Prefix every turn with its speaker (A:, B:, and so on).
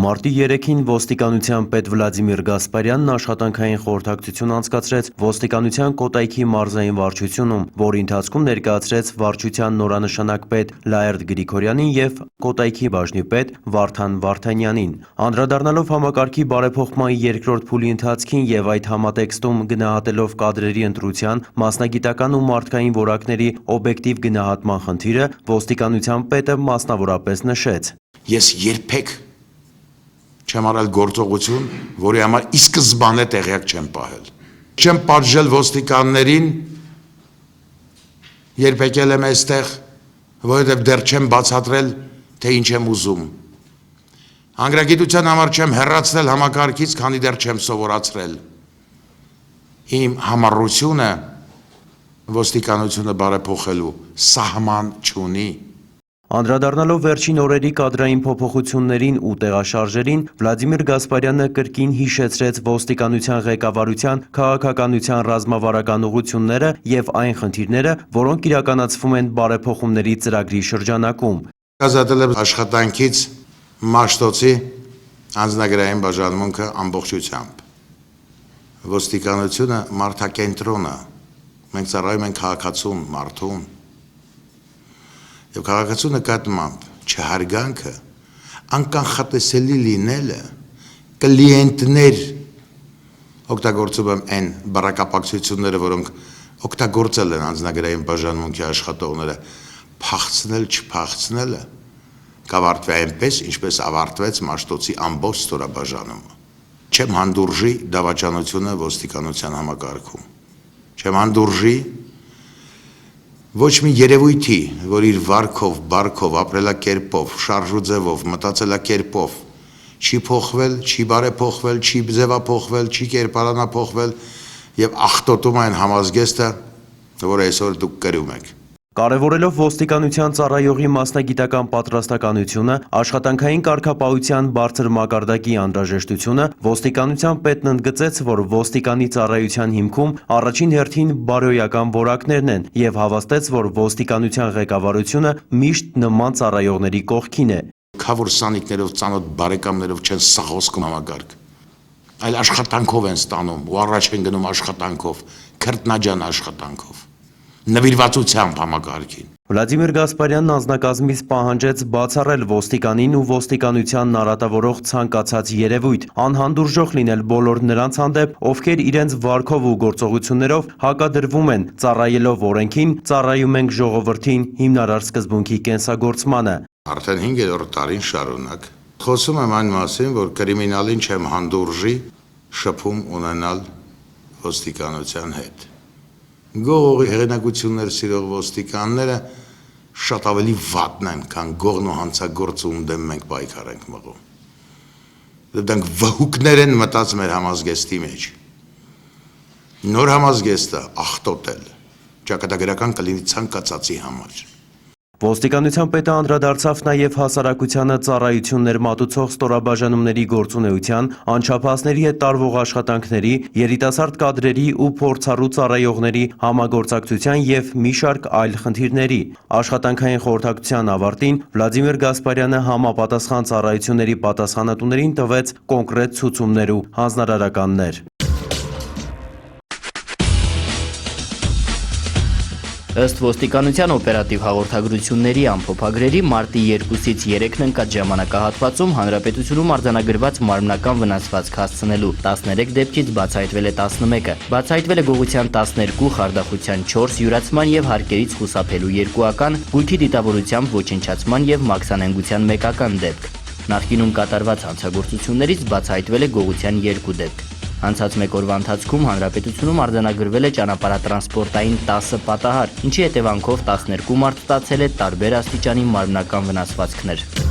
A: Մարտի 3-ին ոստիկանության պետ Վլադիմիր Գասպարյանն աշխատանքային խորհրդակցություն անցկացրեց ոստիկանության Կոտայքի մարզային վարչությունում, որի ընթացքում ներկայացրեց վարչության նորանշանակ պետ Լաերտ Գրիգորյանին և Կոտայքի բաժնի պետ Վարդան Վարդանյանին։ Անդրադառնալով համակարգի բարեփոխման երկրորդ փուլի ընթացքին և այդ համատեքստում գնահատելով կադրերի ընտրության, մասնագիտական ու մարդկային որակների օբյեկտիվ գնահատման խնդիրը, ոստիկանության պետը մասնավորապես նշեց.
B: Ես երբեք չեմ արել գործողություն, որի համար ի սկզբանե տեղյակ չեմ պահել։ Չեմ պատժել ոստիկաններին, երբ եկել եմ այստեղ, որովհետև դեռ չեմ բացատրել, թե ինչ եմ ուզում։ Անգրագիտության համար չեմ հեռացնել համակարգից, քանի դեռ չեմ սովորացրել։ Իմ համառությունը ոստիկանությունը բարեփոխելու սահման չունի։
A: Անդրադառնալով վերջին օրերի կադրային փոփոխություններին ու տեղաշարժերին, Վլադիմիր Գասպարյանը կրկին հիշեցրեց ոստիկանության ղեկավարության քաղաքականության ռազմավարական ուղղությունները և այն խնդիրները, որոնք իրականացվում են բարեփոխումների ծրագրի շրջանակում։
B: Ազատել եմ աշխատանքից Մաշտոցի անձնագրային բաժանմունքը ամբողջությամբ։ Ոստիկանությունը մարդակենտրոն է։ Մենք ծառայում ենք քաղաքացուն, մարդուն։ Եվ քաղաքացու նկատմամբ չհարգանքը, անկանխատեսելի լինելը, կլիենտներ օգտագործում եմ այն բառակապակցությունները, որոնք օգտագործել են անձնագրային բաժանմունքի աշխատողները, փախցնել չփախցնելը կավարտվի այնպես, ինչպես ավարտվեց Մաշտոցի ամբողջ ստորաբաժանումը։ Չեմ հանդուրժի դավաճանությունը ոստիկանության համակարգում։ Չեմ հանդուրժի ոչ մի երևույթի, որ իր վարքով, բարքով, ապրելակերպով, շարժու ձևով, մտածելակերպով չի փոխվել, չի բարեփոխվել, չի ձևափոխվել, չի կերպարանափոխվել եւ աղտոտում այն համազգեստը, որը այսօր դուք կրում եք։
A: Կարևորելով ոստիկանության ծառայողի մասնագիտական պատրաստականությունը, աշխատանքային կարգապահության բարձր մակարդակի անհրաժեշտությունը, ոստիկանության պետն ընդգծեց, որ ոստիկանի ծառայության հիմքում առաջին հերթին բարոյական որակներն են և հավաստեց, որ ոստիկանության ղեկավարությունը միշտ նման ծառայողների կողքին է։
B: Քավոր սանիկներով, ծանոթ բարեկամներով չեն սաղոսկում համակարգ, այլ աշխատանքով են ստանում ու առաջ են գնում աշխատանքով, քրտնաջան աշխատանքով։ Նվիրվածությամբ համակարգին։
A: Վլադիմիր Գասպարյանն անձնակազմից պահանջեց բացառել ոստիկանին ու ոստիկանությանն արատավորող ցանկացած երևույթ, անհանդուրժող լինել բոլոր նրանց հանդեպ, ովքեր իրենց վարքով ու գործողություններով հակադրվում են, ծառայելով օրենքին, ծառայում ենք ժողովրդին, հիմնարար սկզբունքի կենսագործմանը։
B: Արդեն 5-րդ տարին շարունակ խոսում եմ այն մասին, որ կրիմինալին չեմ հանդուրժի շփում ունենալ ոստիկանության հետ։ Գողողի հեղինակություններ սիրող ոստիկանները շատ ավելի վատն են, քան գողն ու հանցագործում դեմ մենք պայքար ենք մղում։ Դրանք վհուկներ են մտած մեր համազգեստի մեջ։ Նոր համազգեստը աղտոտել ճակատագրական կլինի ցանկացածի համար։
A: Ոստիկանության պետը անդրադարձավ նաև հասարակությանը ծառայություններ մատուցող ստորաբաժանումների գործունեության, անչափահասների հետ տարվող աշխատանքների, երիտասարդ կադրերի ու փորձառու ծառայողների համագործակցության և մի շարք այլ խնդիրների։ Աշխատանքային խորհրդակցության ավարտին Վլադիմիր Գասպարյանը համապատասխան ծառայությունների պատասխանատուներին տվեց կոնկրետ ցուցումներ ու հանձնարարականներ։
C: Ըստ ոստիկանության օպերատիվ հաղորդագրությունների ամփոփագրերի մարտի 2-ից 3-ն ընկած ժամանակահատվածում հանրապետությունում արձանագրված մարմնական վնասվածք հասցնելու 13 դեպքից բացահայտվել է 11-ը, բացահայտվել է գողության 12, խարդախության 4, յուրացման և հարկերից խուսափելու 2-ական, գույքի դիտավորությամբ ոչնչացման և մաքսանենգության 1-ական դեպք։ Նախկինում կատարված հանցագործություններից բացահայտվել է գողության 2 դեպք։ Անցած մեկ օրվա ընթացքում հանրապետությունում արձանագրվել է ճանապարհատրանսպորտային 10 պատահար, ինչի հետևանքով 12 մարդ ստացել է տարբեր աստիճանի մարմնական վնասվածքներ։